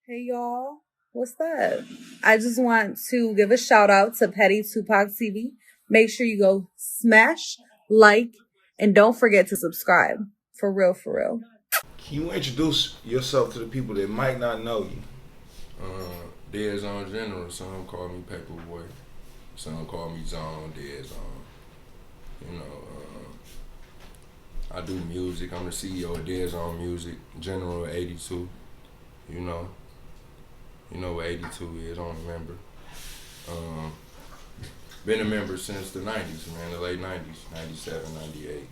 Hey y'all, what's up? I just want to give a shout out to PettyTupacTv. Make sure you go smash, like, and don't forget to subscribe. For real, for real. Can you introduce yourself to the people that might not know you? Deadzone General. Some call me Paperboy. Some call me Zone. Deadzone. You know, I do music. I'm the CEO of Deadzone Music. General 82. You know. You know what 82 is. I don't remember. Been a member since the 90s, man. The late 90s. 97, 98.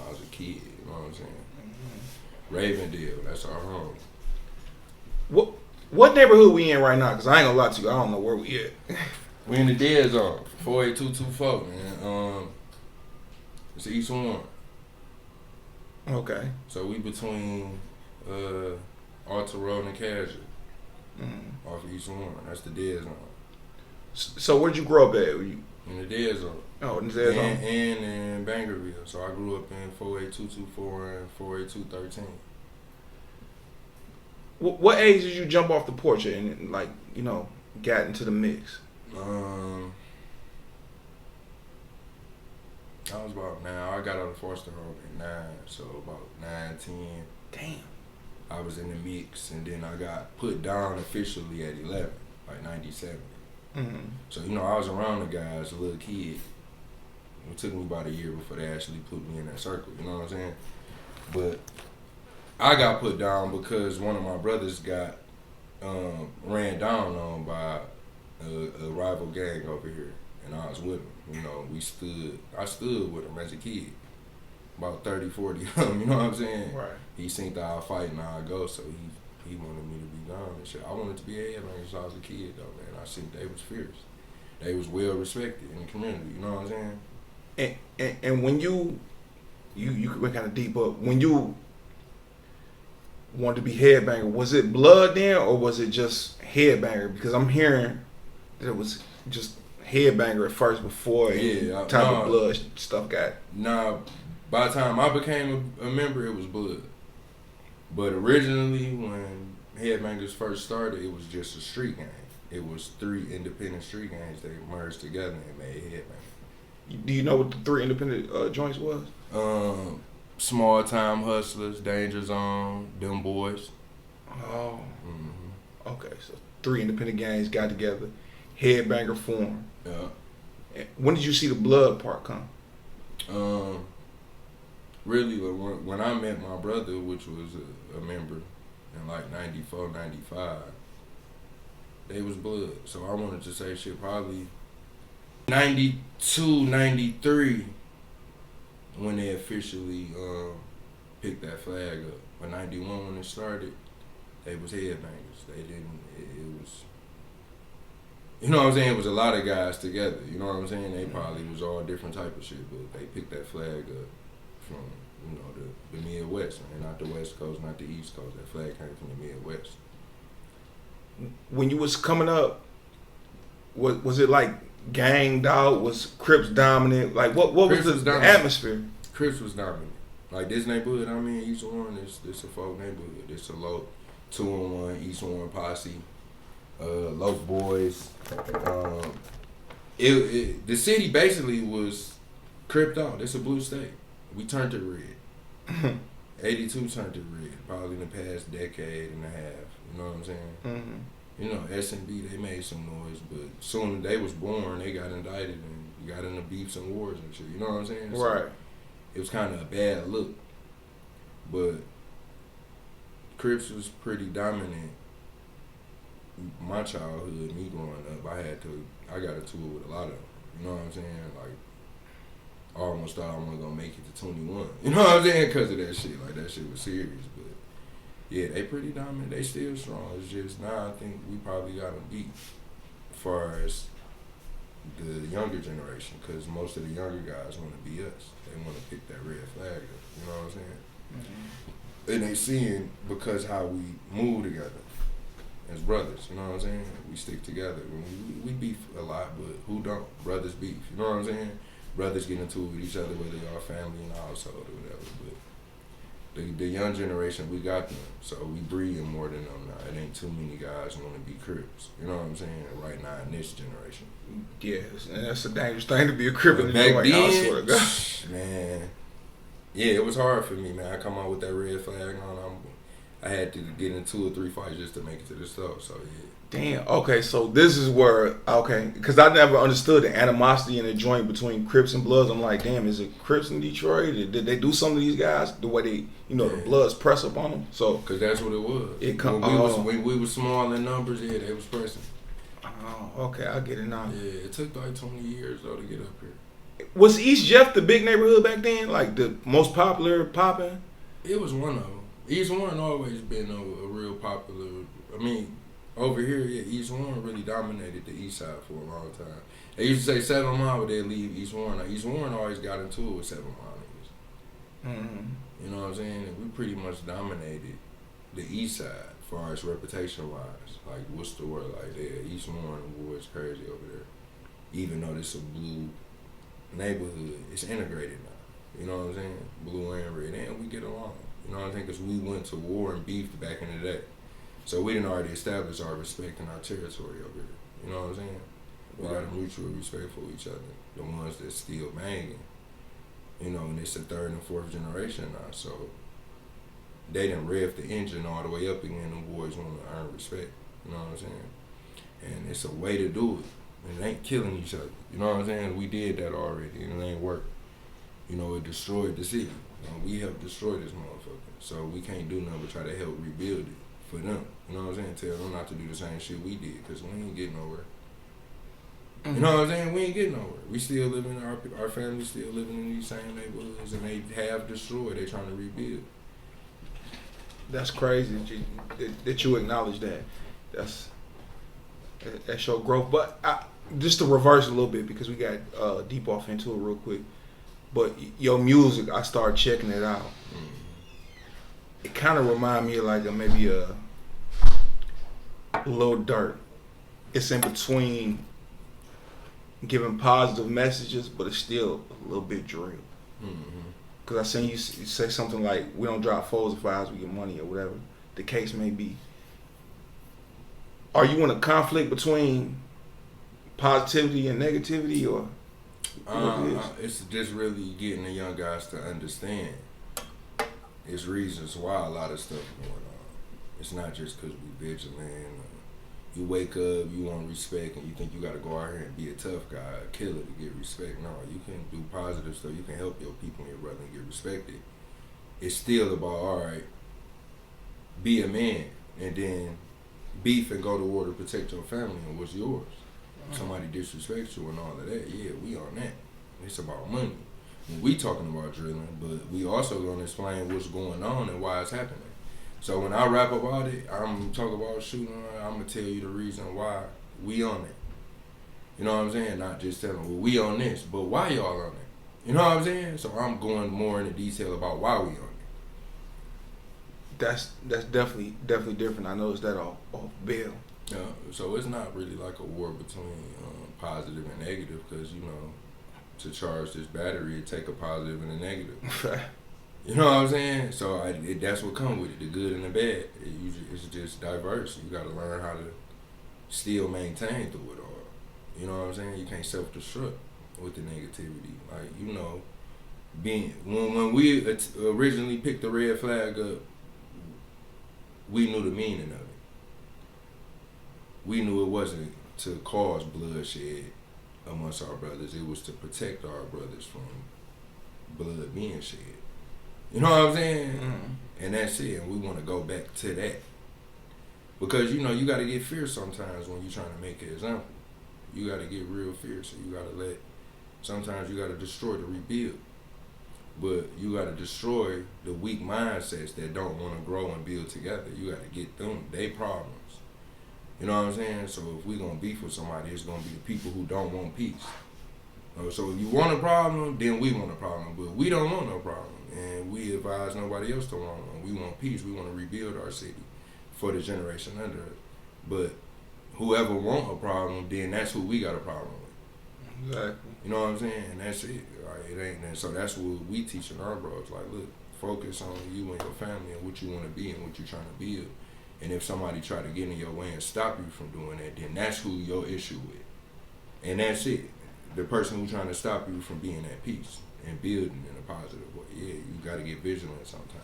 I was a kid. You know what I'm saying? Ravendale. That's our home. What neighborhood we in right now? Cause I ain't gonna lie to you, I don't know where we at. We in the dead zone, 48224, man. It's East Warren. Okay. So we between Alta Road and Casual, off of East Warren. That's the dead zone. So where'd you grow up at? In In the dead zone. the dead zone. And in Bangerville. So I grew up in 48224 and 48213. What age did you jump off the porch and got into the mix? I was about 9. I got out of foster home at 9, so about 9, 10. Damn. I was in the mix, and then I got put down officially at 11, like 97. Mm-hmm. So, I was around the guys, a little kid. It took me about a year before they actually put me in that circle, you know what I'm saying? But I got put down because one of my brothers got ran down on by a rival gang over here, and I was with him. I stood with him as a kid, about 30, 40 of them, you know what I'm saying? Right. He seen that I fight and how I go, so he wanted me to be down and shit. I wanted to be a headbanger since I was a kid, though, man. I seen they was fierce. They was well respected in the community, you know what I'm saying? And when you went kind of deep up, when you wanted to be headbanger, was it blood then or was it just headbanger? Because I'm hearing that it was just headbanger at first before the blood stuff got. Nah, by the time I became a member, it was blood. But originally, when Headbangers first started, it was just a street gang. It was 3 independent street gangs that merged together and made Headbangers. Do you know what the 3 independent joints was? Small Time Hustlers, Danger Zone, them boys. Oh. Okay, so 3 independent gangs got together, headbanger formed. Yeah. When did you see the blood part come? Really, when I met my brother, which was a member in like 94, 95, they was blood. So I wanted to say shit probably 92, 93 when they officially picked that flag up. But 91 when it started, they was headbangers. They didn't, it was, you know what I'm saying? It was a lot of guys together. You know what I'm saying? They probably was all different type of shit, but they picked that flag up from, the Midwest, man. Not the West Coast, not the East Coast. That flag came from the Midwest. When you was coming up, was it like ganged out? Was Crips dominant? Like what Crips was the atmosphere? Crips was dominant. Like this neighborhood I'm in, East Warren, this a folk neighborhood. It's a low 2-on-1 East Warren posse, Loc Boys. The city basically was cripped out. It's a blue state. We turned it red. 82 turned it red, probably in the past decade and a half. You know what I'm saying? Mm-hmm. S&B, they made some noise, but soon as they was born, they got indicted and got into beefs and wars and shit. You know what I'm saying? Right. So it was kind of a bad look. But Crips was pretty dominant. My childhood, me growing up, I got into it with a lot of them. You know what I'm saying? Like, I almost thought I wasn't gonna make it to 21. You know what I'm saying? Because of that shit. Like, that shit was serious. But yeah, they pretty dominant. They still strong. It's just now I think we probably got them beat as far as the younger generation. Because most of the younger guys want to be us. They want to pick that red flag up. You know what I'm saying? Mm-hmm. And they seeing because how we move together as brothers. You know what I'm saying? We stick together. We beef a lot, but who don't? Brothers beef. You know what I'm saying? Brothers get into it with each other, whether y'all family in the household or whatever. But The young generation, we got them, so we breeding more than them now. It ain't too many guys want to be Crips. You know what I'm saying? Right now in this generation. Yes, and that's a dangerous thing to be a Crip in the Back joint. I swear to then, God. man, yeah, it was hard for me, man. I come out with that red flag on. I had to get in 2 or 3 fights just to make it to the store. So yeah. Damn. Okay, so this is where because I never understood the animosity in the joint between Crips and Bloods. I'm like, damn, is it Crips in Detroit? Did they do some of these guys the way they, the Bloods press up on them? So because that's what it was. When we was small in numbers, yeah, they was pressing. Oh, okay, I get it now. Yeah, it took like 20 years though to get up here. Was East Jeff the big neighborhood back then? Like the most popular popping? It was one of them. East Warren always been a real popular. I mean, over here, yeah, East Warren really dominated the East Side for a long time. They used to say 7 Mile, but they'd leave East Warren. Now, East Warren always got into it with 7 Mile niggas. Mm-hmm. You know what I'm saying? And we pretty much dominated the East Side as far as reputation wise. Like Worcester, like that. East Warren was crazy over there. Even though this a blue neighborhood, it's integrated now. You know what I'm saying? Blue and red, and we get along. You know what I'm saying? Because we went to war and beefed back in the day. So we didn't already establish our respect in our territory over here. You know what I'm saying? We got a mutual respect for each other. The ones that still banging. You know, and it's the 3rd and 4th generation now. So they done rev the engine all the way up again. Them boys want to earn respect. You know what I'm saying? And it's a way to do it. And it ain't killing each other. You know what I'm saying? We did that already and it ain't work. You know, it destroyed the city. We helped destroy this motherfucker. So we can't do nothing but try to help rebuild it for them. You know what I'm saying? Tell them not to do the same shit we did because we ain't getting nowhere. Mm-hmm. You know what I'm saying? We ain't getting nowhere. We still living, our family still living in these same neighborhoods and they have destroyed. They trying to rebuild. That's crazy that you acknowledge that. That's your growth. But just to reverse a little bit because we got deep off into it real quick. But your music, I started checking it out. Mm-hmm. It kind of remind me of like maybe a Lil Durk. It's in between giving positive messages, but it's still a little bit drill. Because I seen you say something like, we don't drop 4s or 5s, we get money or whatever the case may be. Are you in a conflict between positivity and negativity, or it's just really getting the young guys to understand it's reasons why a lot of stuff going on. It's not just because we vigilant. You wake up, you want respect, and you think you got to go out here and be a tough guy, a killer to get respect. No, you can do positive stuff. You can help your people and your brother and get respected. It's still about, all right, be a man, and then beef and go to war to protect your family and what's yours. Somebody disrespects you and all of that, yeah, we on that. It's about money. We talking about drilling, but we also gonna explain what's going on and why it's happening. So when I rap about it, I'm talking about shooting. I'm gonna tell you the reason why we on it. You know what I'm saying? Not just telling, well, we on this, but why y'all on it? You know what I'm saying? So I'm going more into detail about why we on it. That's definitely different. I noticed that off Bill. Yeah, so it's not really like a war between positive and negative, because to charge this battery, it take a positive and a negative. You know what I'm saying? So that's what comes with it, the good and the bad. It's just diverse. You got to learn how to still maintain through it all. You know what I'm saying? You can't self-destruct with the negativity. Like, when we originally picked the red flag up, we knew the meaning of it. We knew it wasn't to cause bloodshed amongst our brothers. It was to protect our brothers from blood being shed. You know what I'm saying? Mm-hmm. And that's it. And we want to go back to that. Because, you got to get fierce sometimes when you're trying to make an example. You got to get real fierce. So you got to sometimes you got to destroy to rebuild. But you got to destroy the weak mindsets that don't want to grow and build together. You got to get them, their problems. You know what I'm saying? So if we're going to beef with somebody, it's going to be the people who don't want peace. So if you want a problem, then we want a problem. But we don't want no problem. And we advise nobody else to want one. We want peace. We want to rebuild our city for the generation under it. But whoever want a problem, then that's who we got a problem with. Exactly. You know what I'm saying? And that's it. Like, it ain't that. So that's what we teaching our bros. Like, look, focus on you and your family and what you want to be and what you're trying to build. And if somebody try to get in your way and stop you from doing that, then that's who your issue with. And that's it. The person who's trying to stop you from being at peace and building in a positive way. Yeah, you got to get vigilant sometimes.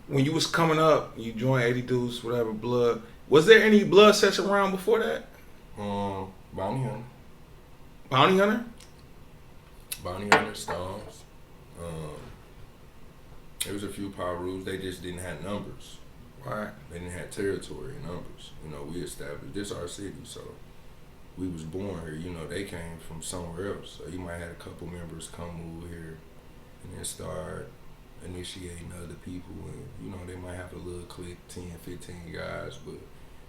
When you was coming up, you joined 80 Deuce, whatever, Blood. Was there any Blood sets around before that? Bounty Hunter. Bounty Hunter? Bounty Hunter, Stones. There was a few power rules. They just didn't have numbers. Right. They didn't have territory and numbers. You know, we established this our city, so we was born here. You know, they came from somewhere else. So you might have a couple members come over here and then start initiating other people. And, you know, they might have a little clique, 10, 15 guys, but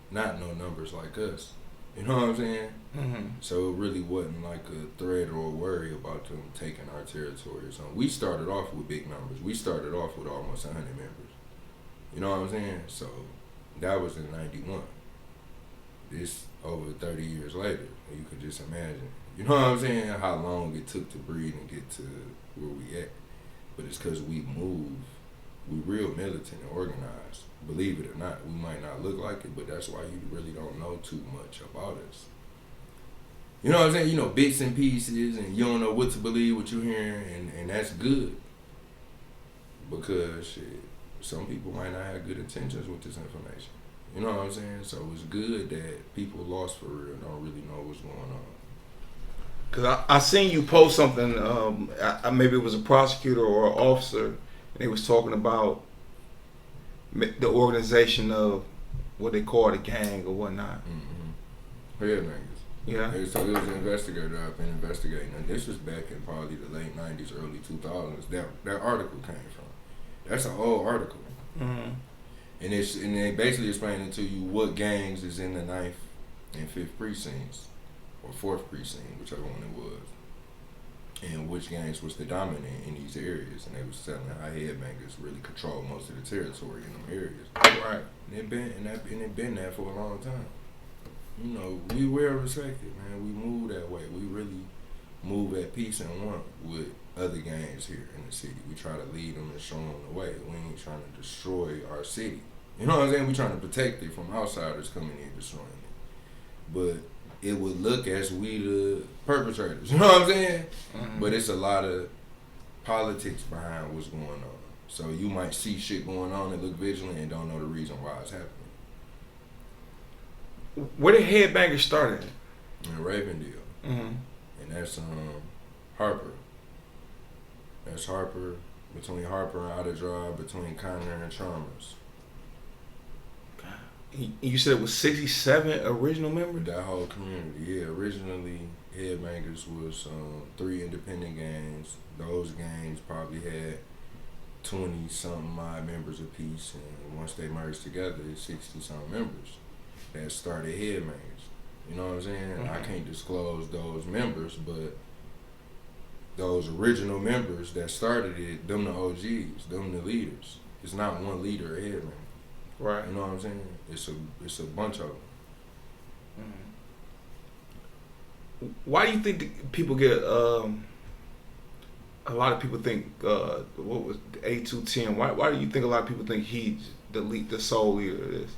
not no numbers like us. You know what I'm saying? Mm-hmm. So it really wasn't like a threat or a worry about them taking our territory or something. We started off with big numbers. We started off with almost 100 members. You know what I'm saying? So that was in 91. This over 30 years later, you could just imagine. You know what I'm saying? How long it took to breed and get to where we at. But it's because we move. We real militant and organized. Believe it or not, we might not look like it, but that's why you really don't know too much about us. You know what I'm saying? You know, bits and pieces, and you don't know what to believe, what you're hearing, and that's good. Because, shit, some people might not have good intentions with this information. You know what I'm saying? So it's good that people lost for real don't really know what's going on. Because I seen you post something, maybe it was a prosecutor or an officer, and they was talking about the organization of what they call a gang or whatnot. Mm-hmm. Headbangers. Yeah. So it was an investigator I've been investigating, and this was back in probably the late 90s, early 2000s. That article came from. That's an old article. Mm-hmm. And they basically explaining to you what gangs is in the 9th and 5th precincts, or 4th precinct, whichever one it was, and which gangs was the dominant in these areas. And they was telling how headbangers really control most of the territory in them areas. Right. And it been that for a long time. You know, we well respected, man. We move that way. We really move at peace and want with other gangs here in the city. We try to lead them and show them the way. We ain't trying to destroy our city. You know what I'm saying? We trying to protect it from outsiders coming in and destroying it. But it would look as we the perpetrators. You know what I'm saying? Mm-hmm. But it's a lot of politics behind what's going on. So you might see shit going on and look vigilant and don't know the reason why it's happening. Where did Headbangers start at? In Ravendale. Mm-hmm. And that's Harper. That's Harper, between Harper and Outer Drive, between Conner and Chalmers. You said it was 67 original members? That whole community, yeah. Originally, Headbangers was 3 independent gangs. Those gangs probably had 20-something odd members apiece, and once they merged together, it's 60-something members that started Headbangers. You know what I'm saying? Mm-hmm. I can't disclose those members, but those original members that started it, them the OGs, them the leaders. It's not one leader of Headbangers. Right. You know what I'm saying? It's a bunch of them. Mm-hmm. Why do you think people get a lot of people think what was 8210? Why do you think a lot of people think he's the sole leader of this?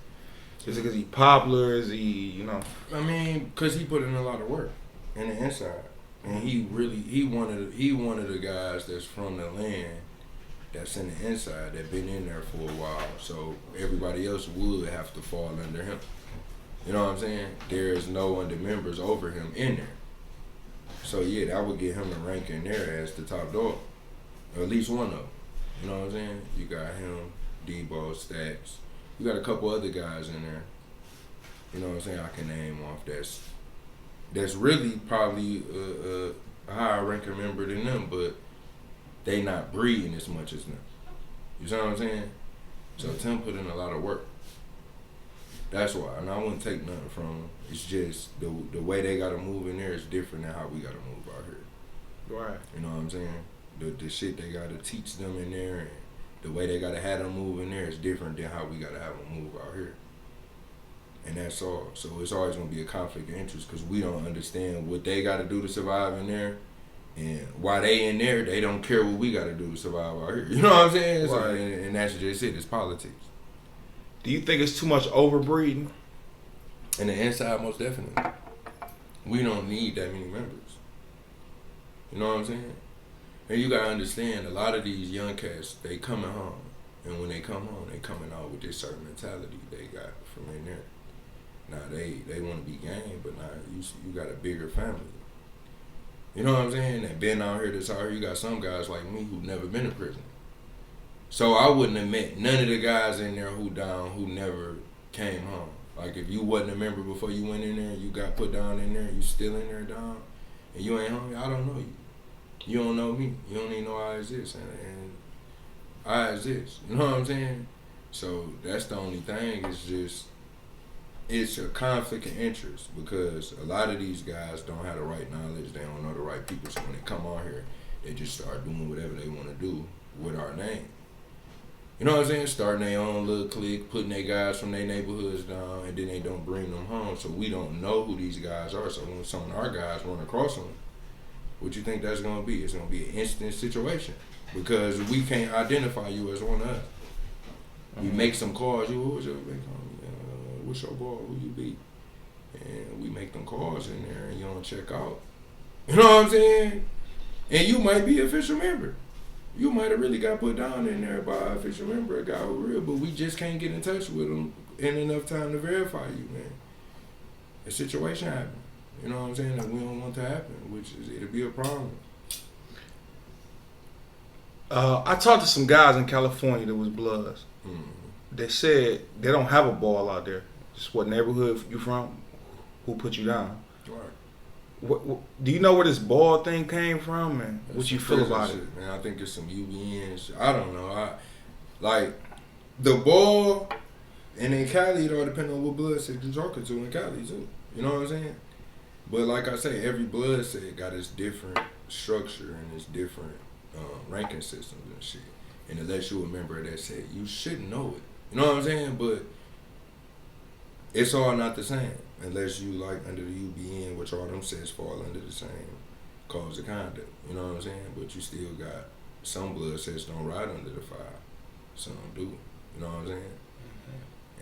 Is it because he's popular? Is he, you know? I mean, because he put in a lot of work in the inside, and he one of the guys that's from the land that's in the inside that been in there for a while. So everybody else would have to fall under him. You know what I'm saying? There's no other members over him in there. So yeah, that would get him the rank in there as the top dog, or at least one of them. You know what I'm saying? You got him, Debo, Stacks. You got a couple other guys in there. You know what I'm saying? I can name off that's really probably a higher ranking member than them, but they not breeding as much as them. You see what I'm saying? So Tim put in a lot of work. That's why, and I wouldn't take nothing from them. It's just the way they gotta move in there is different than how we gotta move out here. Right. You know what I'm saying? The shit they gotta teach them in there, and the way they gotta have them move in there is different than how we gotta have them move out here. And that's all. So it's always gonna be a conflict of interest because we don't understand what they gotta do to survive in there, And while they in there, they don't care what we got to do to survive out here. You know what I'm saying? So, Right. and that's just it. It's politics. Do you think it's too much overbreeding? And the inside, most definitely. We don't need that many members. You know what I'm saying? And you gotta understand, a lot of these young cats, they coming home. And when they come home, they coming out with this certain mentality they got from in there. Now, they want to be gang, but now you got a bigger family. You know what I'm saying? And been out here, this out here, you got some guys like me who never been to prison. So I wouldn't have met none of the guys in there who never came home. Like if you wasn't a member before you went in there, you got put down in there, you still in there down, and you ain't home, I don't know you. You don't know me. You don't even know I exist, and I exist. You know what I'm saying? So that's the only thing. It's a conflict of interest because a lot of these guys don't have the right knowledge. They don't know the right people. So when they come on here, they just start doing whatever they want to do with our name. You know what I'm saying? Starting their own little clique, putting their guys from their neighborhoods down, and then they don't bring them home. So we don't know who these guys are. So when some of our guys run across them, what you think that's going to be? It's going to be an instant situation because we can't identify you as one of us. We make some calls. You, what's your big homie? What's your boy? Who you be? And we make them calls in there, and you don't check out. You know what I'm saying? And you might be an official member. You might have really got put down in there by an official member, a guy who real, but we just can't get in touch with him in enough time to verify you, man. A situation happened. You know what I'm saying? That we don't want to happen, which is, it'll be a problem. I talked to some guys in California that was Bloods. Mm-hmm. They said they don't have a ball out there. Just what neighborhood you from, who put you down. Right. What, do you know where this ball thing came from, and what you feel about it? Man, I think it's some UBNs. I don't know. Like the ball, and in Cali, it all depends on what blood set you're talking to in Cali too. You know what I'm saying? But like I say, every blood set got its different structure and its different ranking systems and shit. And unless you a member of that set, you shouldn't know it. You know what I'm saying? But it's all not the same. Unless you like under the UBN, which all them sets fall under the same cause of conduct. You know what I'm saying? But you still got some blood sets don't ride under the fire. Some do. You know what I'm saying?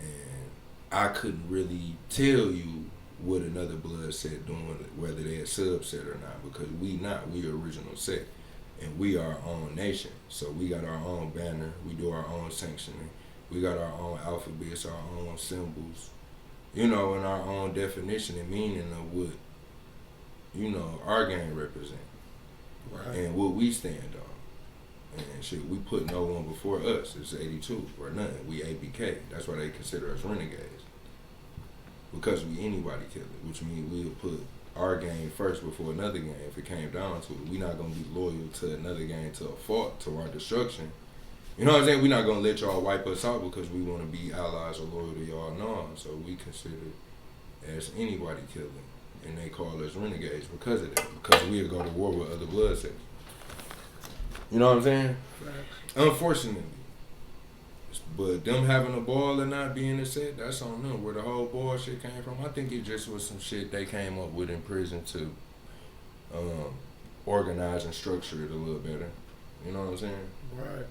Mm-hmm. And I couldn't really tell you what another blood set doing, whether they're a subset or not, because we original set. And we are our own nation. So we got our own banner, we do our own sanctioning, we got our own alphabets, our own symbols, you know, and our own definition and meaning of what, you know, our gang represent. Right. And what we stand on. And shit, we put no one before us. It's 82 or nothing. We ABK. That's why they consider us renegades. Because we anybody killer, which means we'll put our game first before another game if it came down to it. We're not going to be loyal to another game to a fault, to our destruction. You know what I'm saying? We're not going to let y'all wipe us out because we want to be allies or loyal to y'all. No. So we consider as anybody killing. And they call us renegades because of that. Because we'll go to war with other blood sets. You know what I'm saying? Right. Unfortunately. But them having a ball and not being a set, that's on them. Where the whole ball shit came from, I think it just was some shit they came up with in prison to organize and structure it a little better. You know what I'm saying? Right.